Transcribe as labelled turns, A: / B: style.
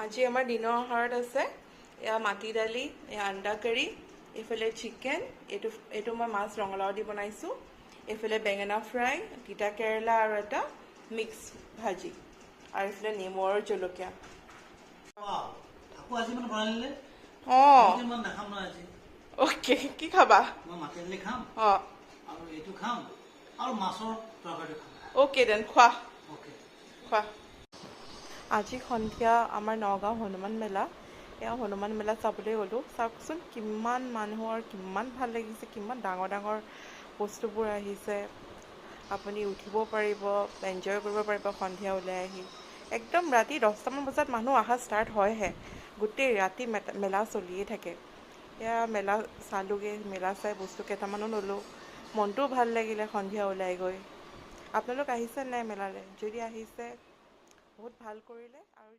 A: আজি আমাৰ দিনৰ আহাৰত আছে এয়া মাটি দালি, এয়া আণ্ডা কাৰী, এইফালে চিকেন, এইটো মই মাছ ৰঙালাও দি বনাইছোঁ, এইফালে বেঙেনা ফ্ৰাই, তিতা কেৰেলা আৰু এটা মিক্স ভাজি, আৰু এইফালে নেমু আৰু জলকীয়া। অঁ অ'কে, কি খাবা? অঁ অ'কে দেন, খোৱা খোৱা। আজি সন্ধিয়া আমাৰ নগাঁও হনুমান মেলা, এয়া হনুমান মেলা চাবলৈ গ'লোঁ। চাওকচোন কিমান মানুহ আৰু কিমান ভাল লাগিছে, কিমান ডাঙৰ ডাঙৰ বস্তুবোৰ আহিছে। আপুনি উঠিব পাৰিব, এনজয় কৰিব পাৰিব সন্ধিয়া ওলাই আহি। একদম ৰাতি 10টামান বজাত মানুহ অহা ষ্টাৰ্ট হয়হে, গোটেই ৰাতি মেলা চলিয়ে থাকে। এয়া মেলা চালোগৈ, মেলা চাই বস্তু কেইটামানো ল'লোঁ, মনটোও ভাল লাগিলে সন্ধিয়া ওলাই গৈ। আপোনালোক আহিছে নাই মেলালৈ? যদি আহিছে বহুত ভাল কৰিলে। আৰু